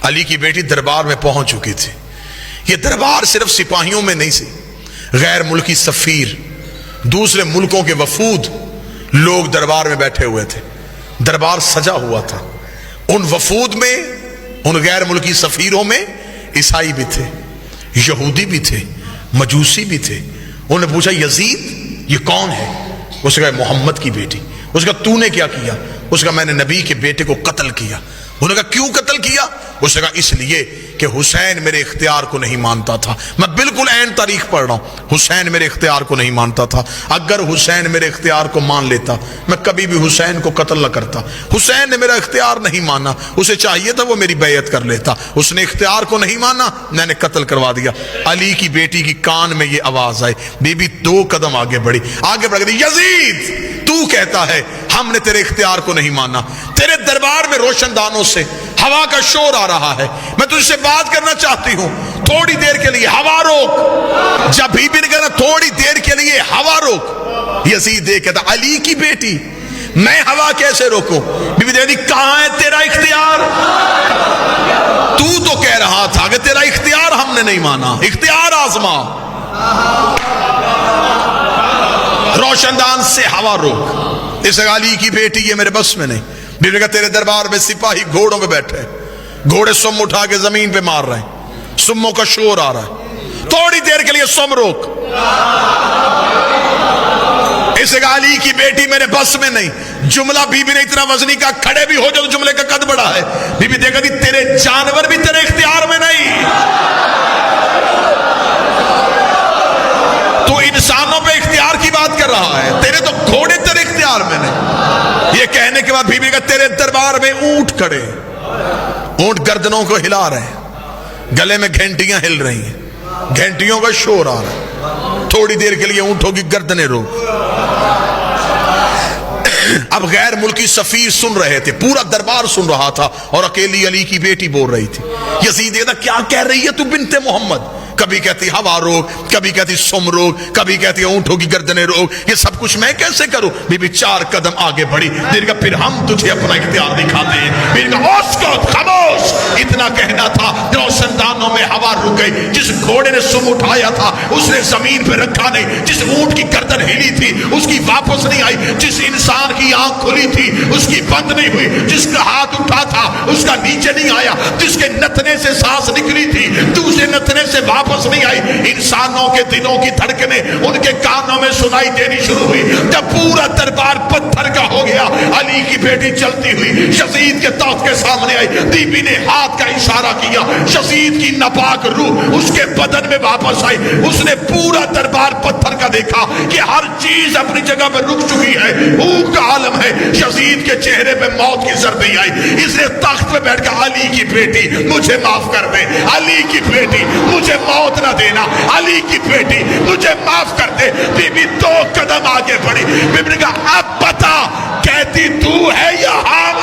علی کی بیٹی دربار میں پہنچ چکی تھی. یہ دربار صرف سپاہیوں میں نہیں سی، غیر ملکی سفیر، دوسرے ملکوں کے وفود لوگ دربار میں بیٹھے ہوئے تھے. دربار سجا ہوا تھا. ان وفود میں، ان غیر ملکی سفیروں میں عیسائی بھی تھے، یہودی بھی تھے، مجوسی بھی تھے. انہوں نے پوچھا یزید یہ کون ہے؟ اس نے کہا محمد کی بیٹی. اس نے کہا تو نے کیا کیا؟ اس نے کہا میں نے نبی کے بیٹے کو قتل کیا. انہوں نے کہا کیوں قتل کیا؟ اس نے کہا اس لیے کہ حسین میرے اختیار کو نہیں مانتا تھا. میں بالکل عین تاریخ پڑھ رہا ہوں. حسین میرے اختیار کو نہیں مانتا تھا. اگر حسین میرے اختیار کو مان لیتا میں کبھی بھی حسین کو قتل نہ کرتا. حسین نے میرا اختیار نہیں مانا، اسے چاہیے تھا وہ میری بیعت کر لیتا. اس نے اختیار کو نہیں مانا، میں نے قتل کروا دیا. علی کی بیٹی کی کان میں یہ آواز آئی. بی بی 2 قدم آگے بڑھی، آگے بڑھ گئی. یزید تو کہتا ہے ہم نے تیرے اختیار کو نہیں مانا. تیرے دربار میں روشن دانوں سے ہوا کا شور آ رہا ہے. میں تجھ سے بات کرنا چاہتی ہوں، تھوڑی دیر کے لیے ہوا روک. جب بی بی نے کہا تھوڑی دیر کے لیے ہوا روک، یزید کہتا علی کی بیٹی میں ہوا کیسے روکوں؟ بی بی دیکھتی کہاں ہے تیرا اختیار؟ تو کہہ رہا تھا کہ تیرا اختیار ہم نے نہیں مانا. اختیار آزما. روشن دان سے ہوا روک. اس علی کی بیٹی یہ میرے بس میں نہیں. بی بی کہا تیرے دربار میں سپاہی گھوڑوں پہ بیٹھے، گھوڑے سم اٹھا کے زمین پہ مار رہے ہیں، سموں کا شور آ رہا ہے. تھوڑی دیر کے لیے سم روک. اس علی کی بیٹی میرے بس میں نہیں. جملہ بی بی نے اتنا وزنی کا کھڑے بھی ہو جو جملے کا قد بڑا ہے. بی بی دیکھا دی تیرے جانور بھی تیرے اختیار میں نہیں. تو انسانوں پہ اختیار کی بات کر رہا ہے، تیرے تو گھوڑے تیرے اختیار میں نہیں. یہ کہنے کے بعد بی بی کا تیرے دربار میں اونٹ کھڑے، اونٹ گردنوں کو ہلا رہے ہیں، گلے میں گھنٹیاں ہل رہی ہیں، گھنٹیوں کا شور آ رہا ہے. تھوڑی دیر کے لیے اونٹوں کی گردنیں روک. اب غیر ملکی سفیر سن رہے تھے، پورا دربار سن رہا تھا، اور اکیلی علی کی بیٹی بول رہی تھی. یزید کہتا کیا کہہ رہی ہے تو بنت محمد؟ کبھی کہتی ہوا روک، کبھی کہتی سم روک، کبھی کہتی اونٹوں کی گردنیں روک. یہ سب کچھ میں کیسے کروں؟ بی بی 4 قدم آگے بڑھی. پھر ہم تجھے اپنا اختیار دکھاتے ہیں. اسکت خاموش. اتنا کہنا تھا، روشن دانوں میں ہوا رک گئی. جس گھوڑے نے سم اٹھایا تھا اس نے زمین پہ رکھا نہیں. جس اونٹ کی گردن ہلی تھی اس کی واپس نہیں آئی. جس انسان کی آنکھ کھلی تھی اس کی بند نہیں ہوئی. جس کا ہاتھ اٹھا تھا اس کا نیچے نہیں آیا. جس کے نتنے سے سانس نکلی تھی دوسرے نتنے سے واپس نہیں آئی. انسانوں کے دلوں کی دھڑکنیں ان کے کانوں میں سنائی دینی شروع ہوئی. جب پورا دربار پتھر کا ہو گیا، علی کی بیٹی چلتی ہوئی یزید کے تخت کے سامنے آئی. بی بی نے ہاتھ کا اشارہ کیا، یزید کی ناپاک روح اس کے بدن میں واپس آئی. اس نے پورا دربار پتھر کا دیکھا کہ ہر چیز اپنی جگہ پہ رک چکی ہے، بھوک کا عالم ہے. یزید کے چہرے پہ موت کی ضربیں آئی. اس نے تخت پہ بیٹھ کر علی کی بیٹی مجھے معاف کر دے، علی کی بیٹی مجھے موت نہ دینا، علی کی بیٹی مجھے معاف کر دے. بی بی 2 قدم آگے بڑھی. بی بی نے کہا اب بتا کہتی تو ہے یا ہم؟